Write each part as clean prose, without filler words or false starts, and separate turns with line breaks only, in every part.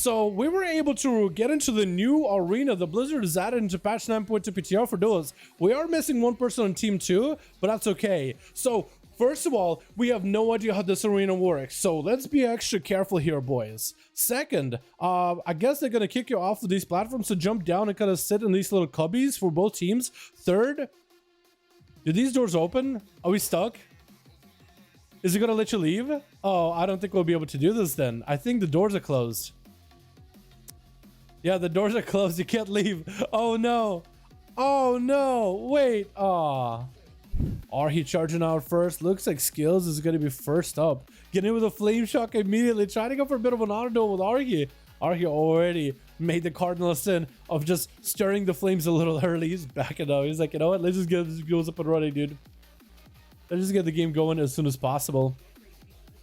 So we were able to get into the new arena the Blizzard has added into patch 9.2 PTR for duels. We are missing one person on team 2, but that's okay. So first of all, we have no idea how this arena works, so let's be extra careful here, boys. Second, I guess they're gonna kick you off of these platforms to jump down and kind of sit in these little cubbies for both teams. Third, do these doors open? Are we stuck? Is it gonna let you leave? Oh, I don't think we'll be able to do this then. I think the doors are closed. Yeah, the doors are closed. You can't leave. Oh no. Oh no. Wait. Aw. Arhi charging out first. Looks like Skills is going to be first up. Getting in with a flame shock immediately. Trying to go for a bit of an auto duel with Arhi. Arhi already made the cardinal sin of just stirring the flames a little early. He's backing out. He's like, you know what? Let's just get this goes up and running, dude. Let's just get the game going as soon as possible.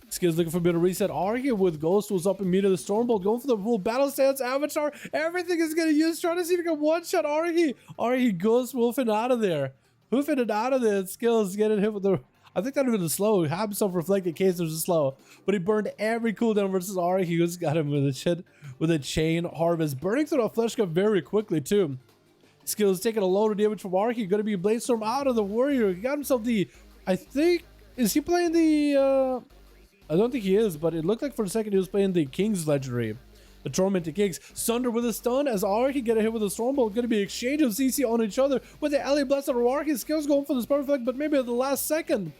Skills looking for a bit of reset. Arhi with Ghost was up immediately. Stormbolt going for the full battle stance. Avatar. Everything is going to use. Trying to see if he can one-shot Arhi. Arhi Ghost wolfing out of there. Hoofing it out of there. Skills getting hit with the... I think that would have been slow. He had himself reflect in case there's a slow. But he burned every cooldown versus Arhi. He just got him with a shit with a chain harvest. Burning through the flesh gun very quickly too. Skills taking a load of damage from Arhi. Going to be Bladestorm out of the warrior. He got himself the... I think... Is he playing the... I don't think he is, but it looked like for a second he was playing the King's Legendary. The Tormented Kings. Sunder with a stun as Arhi get a hit with a Stormbolt. Going to be exchange of CC on each other with the LA Blast of Arhi. Skills going for the Spark Reflect, but maybe at the last second.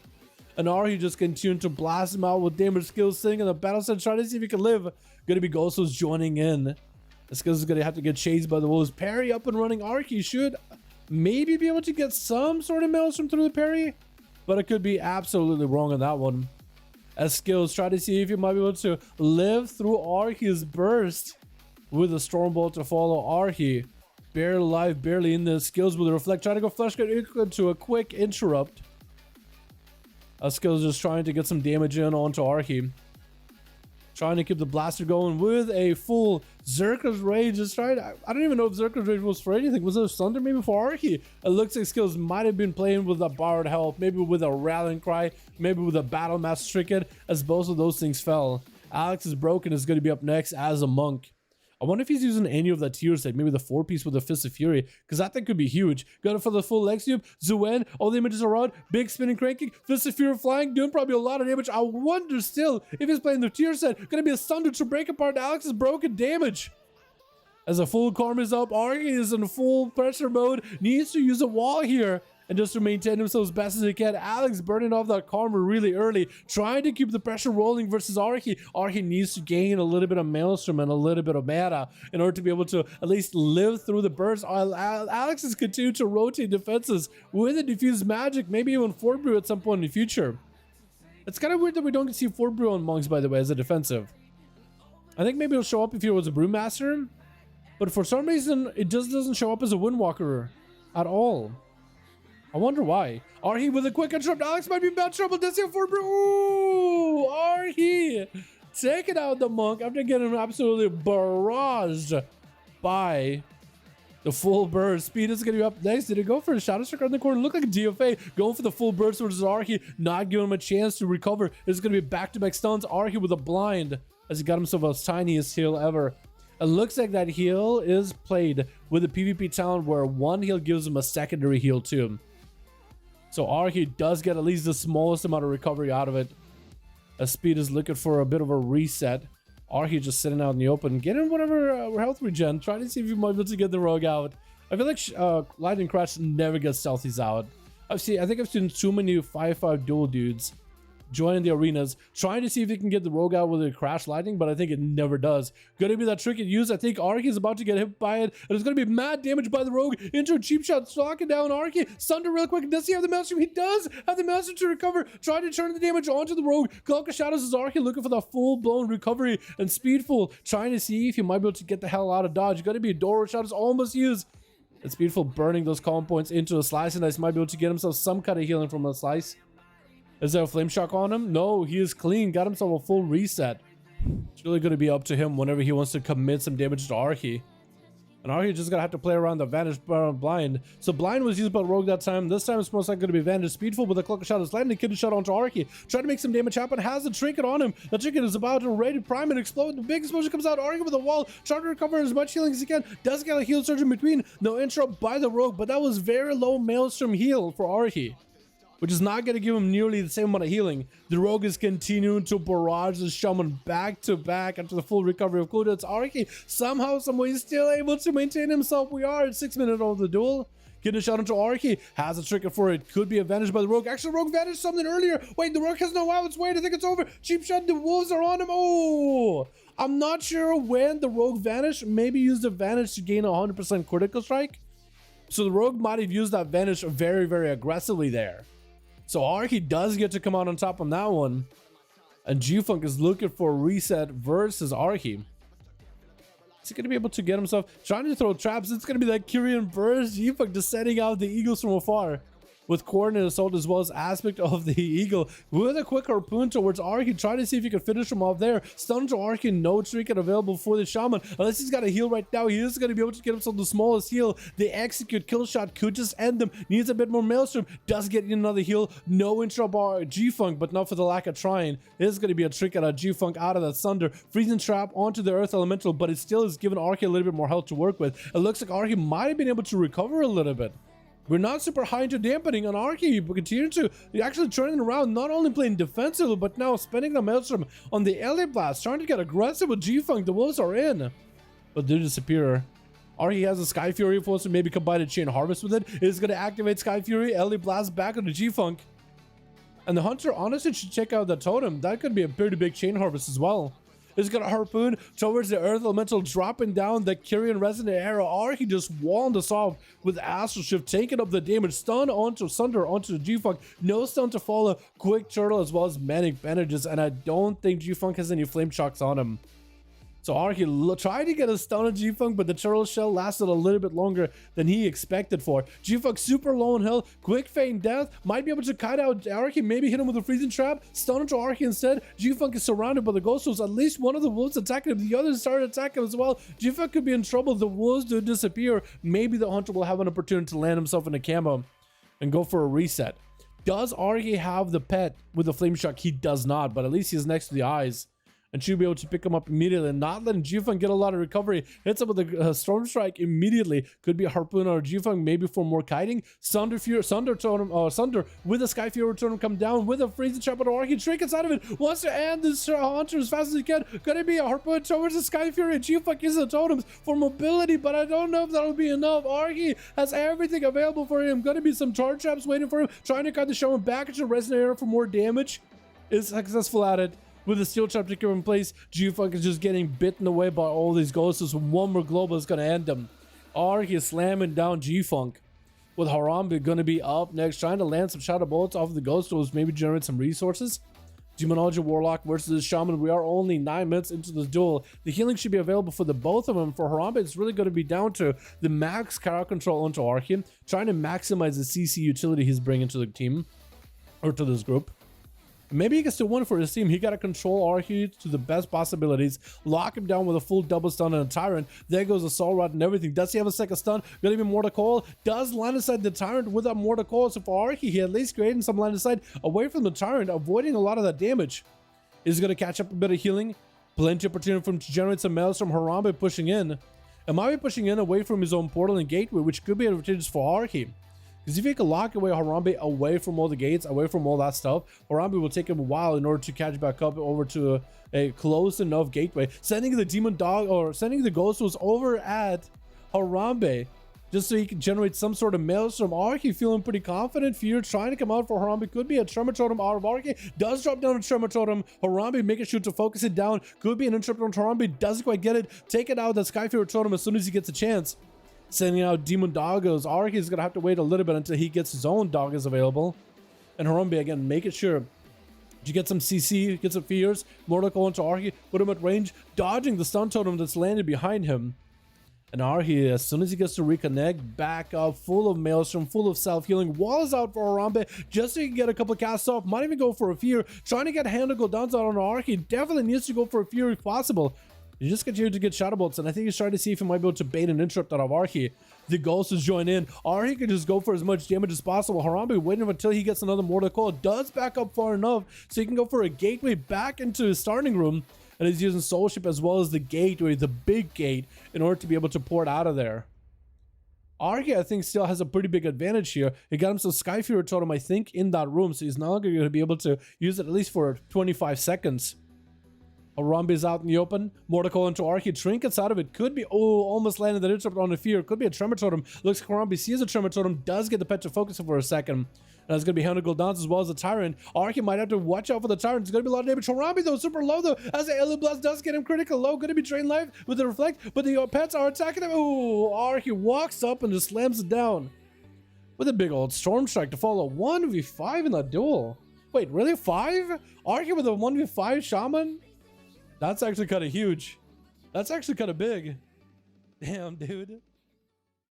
And Arhi just continued to blast him out with damage. Skills sitting in the battle set trying to see if he can live. Going to be Ghostos joining in. The Skills is going to have to get chased by the wolves. Parry up and running. Arhi should maybe be able to get some sort of maelstrom through the parry, but I could be absolutely wrong on that one. As Skills try to see if you might be able to live through Arhi's burst with a Stormbolt to follow Arhi. Barely alive, barely in the Skills with a Reflect. Trying to go Flesh Gun into a quick interrupt. Skills just trying to get some damage in onto Arhi. Trying to keep the blaster going with a full Zerka's Rage. Just trying to, I don't even know if Zerka's Rage was for anything. Was it a Thunder maybe for Arhi? It looks like Skills might have been playing with a Borrowed Help, maybe with a Rallying Cry, maybe with a Battle Mass Trinket, as both of those things fell. Alex is broken, is going to be up next as a monk. I wonder if he's using any of that tier set, maybe the 4-piece with the Fist of Fury, because that thing could be huge. Going for the full leg sweep, Zuen, all the images are on, big spinning cranking, Fist of Fury flying, doing probably a lot of damage. I wonder still if he's playing the tier set. Going to be a Thunder to break apart Alex's broken damage. As a full Karma is up, Arhi is in full pressure mode, needs to use a wall here. And just to maintain himself as best as he can, Alex burning off that Karma really early, trying to keep the pressure rolling versus Arhi. Arhi needs to gain a little bit of Maelstrom and a little bit of mana in order to be able to at least live through the burst. Alex is continuing to rotate defenses with a Diffuse Magic, maybe even Fort Brew at some point in the future. It's kind of weird that we don't see Fort Brew on Monks, by the way, as a defensive. I think maybe it'll show up if he was a Brewmaster, but for some reason, it just doesn't show up as a Windwalker at all. I wonder why. Arhi with a quick interrupt. Alex might be in bad trouble. Does he have 4 brew? Ooh, Arhi taking out the monk after getting absolutely barraged by the full burst. Speed is going to be up next. Did he go for a Shadow Strike on the corner? Look like a DFA going for the full burst versus Arhi, not giving him a chance to recover. It's going to be back-to-back stuns. Arhi with a blind as he got himself a tiniest heal ever. It looks like that heal is played with a PvP talent where one heal gives him a secondary heal too. So Arhi does get at least the smallest amount of recovery out of it. As Speed is looking for a bit of a reset. Arhi just sitting out in the open, getting whatever health regen, trying to see if he might be able to get the rogue out. I feel like Lightning Crash never gets stealthies out. I think I've seen too many 5v5 duel dudes joining the arenas, trying to see if they can get the rogue out with a Crash Lightning, but I think it never does. Gonna be that trick it used. I think Arhi is about to get hit by it, and it's gonna be mad damage by the rogue into a cheap shot, stalking down Arhi. Sunder real quick. Does he have the Maelstrom? He does have the Maelstrom to recover. Trying to turn the damage onto the rogue. Cloak of Shadows is Arhi looking for the full-blown recovery, and Speedful trying to see if he might be able to get the hell out of dodge. Gonna be a Doro Shadows almost used. And Speedful burning those calm points into a slice, and Dice might be able to get himself some kind of healing from a slice. Is there a Flame Shock on him? No, he is clean. Got himself a full reset. It's really going to be up to him whenever he wants to commit some damage to Arhi. And Archie just gonna have to play around the Vanish blind. So blind was used by Rogue that time. This time it's most likely gonna be Vanish. Speedful with a Cloak of Shadows. Landing the kid shot onto Archie. Trying to make some damage happen. Has the trinket on him. The trinket is about to ready to prime and explode. The big explosion comes out. Archie with a wall. Trying to recover as much healing as he can. Does get a heal surge in between. No interrupt by the Rogue, but that was very low Maelstrom heal for Archie, which is not going to give him nearly the same amount of healing. The Rogue is continuing to barrage the Shaman back to back after the full recovery of cooldowns. Archie somehow, someway still able to maintain himself. We are at 6 minutes of the duel. Getting a shot into Archie. Has a trigger for it. Could be advantaged by the Rogue. Actually, Rogue vanished something earlier. Wait, the Rogue has no outs. Wait, I think it's over. Cheap shot. The wolves are on him. Oh, I'm not sure when the Rogue vanished. Maybe used the vanish to gain a 100% critical strike. So the Rogue might have used that vanish very, very aggressively there. So Archie does get to come out on top on that one. And G-Funk is looking for a reset versus Archie. Is he going to be able to get himself? Trying to throw traps. It's going to be that Kyrian burst. G-Funk just setting out the eagles from afar. With coordinate assault as well as aspect of the eagle. With a quick harpoon towards Archie. Trying to see if he can finish him off there. Stun to Archie. No trinket available for the Shaman. Unless he's got a heal right now. He is going to be able to get himself the smallest heal. The execute kill shot could just end them. Needs a bit more Maelstrom. Does get another heal. No intro bar G-Funk, but not for the lack of trying. It is going to be a trinket on G-Funk out of that Sunder. Freezing trap onto the Earth Elemental, but it still is giving Archie a little bit more health to work with. It looks like Archie might have been able to recover a little bit. We're not super high into dampening on Archie, but continue to actually turning around, not only playing defensively, but now spending the Maelstrom on the LA Blast, trying to get aggressive with G-Funk. The wolves are in, but they disappear. Archie has a Sky Fury force to maybe combine a Chain Harvest with it. It's going to activate Sky Fury, LA Blast back on the G-Funk. And the Hunter honestly should check out the totem. That could be a pretty big Chain Harvest as well. Is going to harpoon towards the Earth Elemental, dropping down the Kyrian Resonant Arrow. Archie just walled us off with Astral Shift, taking up the damage. Stun onto Sunder, onto the G-Funk. No stun to follow. Quick Turtle as well as Manic Bandages. And I don't think G-Funk has any Flame Shocks on him. So Archie tried to get a stun on G-Funk, but the Turtle Shell lasted a little bit longer than he expected for. G-Funk super low in health, quick feign death, might be able to kite out Archie, maybe hit him with a freezing trap, stun into Archie instead. G-Funk is surrounded by the ghost wolves. At least one of the wolves attacking him, the others started attacking him as well. G-Funk could be in trouble. The wolves do disappear. Maybe the Hunter will have an opportunity to land himself in a camo and go for a reset. Does Archie have the pet with the Flame Shock? He does not, but at least he's next to the eyes and should be able to pick him up immediately and not letting G-Funk get a lot of recovery. Hits up with a Storm Strike immediately. Could be a Harpoon or G-Funk, maybe for more kiting. Sunder with a Sky Fury totem come down with a Freezing Trap on Archie. Trinkets out of it. Wants to end this Hunter as fast as he can. Gonna be a Harpoon towards the Sky Fury. G-Funk uses the totems for mobility, but I don't know if that'll be enough. Archie has everything available for him. Gonna be some charge traps waiting for him. Trying to cut the Shaman back into Resonant Arrow for more damage. Is successful at it. With the steel trap to in place, G-Funk is just getting bitten away by all these ghosts. So one more global is going to end them. Archie is slamming down G-Funk. With Harambe going to be up next, trying to land some shadow bullets off of the ghost tools, maybe generate some resources. Demonology Warlock versus the Shaman. We are only 9 minutes into this duel. The healing should be available for the both of them. For Harambe, it's really going to be down to the max crowd control onto Archie, trying to maximize the CC utility he's bringing to the team, or to this group. Maybe he gets to win for his team. He got to control Archie to the best possibilities. Lock him down with a full double stun and a Tyrant. There goes the Soul Rod and everything. Does he have a second stun? Gonna be Mortal Coil. Does line of sight the Tyrant with a Mortal Coil. So for Archie, he at least creating some line of sight away from the Tyrant, avoiding a lot of that damage. Is going to catch up a bit of healing. Plenty of opportunity for him to generate some Maelstrom. Harambe pushing in. And might be pushing in away from his own portal and gateway, which could be advantageous for Archie. Because if you can lock away Harambe away from all the gates, away from all that stuff, Harambe will take him a while in order to catch back up over to a close enough gateway. Sending the Demon Dog or sending the Ghost was over at Harambe just so he can generate some sort of Maelstrom. Archie feeling pretty confident. Fear trying to come out for Harambe. Could be a Tremor Totem out of Archie. Does drop down a Tremor Totem. Harambe making sure to focus it down. Could be an interrupt on Harambe. Doesn't quite get it. Take it out the Sky Fury Totem as soon as he gets a chance. Sending out Demon Doggos. Archie is going to have to wait a little bit until he gets his own Doggos available. And Harambe again, making sure to get some CC, get some fears. Mortal Coil into Archie, put him at range, dodging the stun totem that's landed behind him. And Archie, as soon as he gets to reconnect, back up, full of Maelstrom, full of self-healing. Wall is out for Harambe, just so he can get a couple of casts off. Might even go for a fear. Trying to get hand to go down on Archie. Definitely needs to go for a fear if possible. You just continue to get shadow bolts, and I think he's trying to see if he might be able to bait an interrupt out of Arhi. The ghost is join in. Arhi can just go for as much damage as possible. Harambe waiting until he gets another mortal coil. Does back up far enough so he can go for a gateway back into his starting room, and he's using soul ship as well as the gateway, the big gate, in order to be able to pour it out of there. Arhi, I think, still has a pretty big advantage here. He got him some Sky Fury totem, I think, in that room, so he's not going to be able to use it at least for 25 seconds. Harambe's out in the open. Mortal into Arhi. Trinkets out of it. Could be, oh, almost landed the interrupt on the fear. Could be a Tremor Totem. Looks like Harambe sees a Tremor Totem. Does get the pet to focus for a second. And it's going to be Hound of Gul'dans as well as the Tyrant. Arhi might have to watch out for the Tyrant. It's going to be a lot of damage. Harambe, though, super low, though. As the Alien Blast does get him critical low. Going to be drained life with the Reflect. But the pets are attacking him. Ooh, Arhi walks up and just slams it down. With a big old Storm Strike to follow 1v5 in that duel. Wait, really? 5? Arhi with a 1v5 Shaman? That's actually kind of huge. That's actually kind of big. Damn, dude.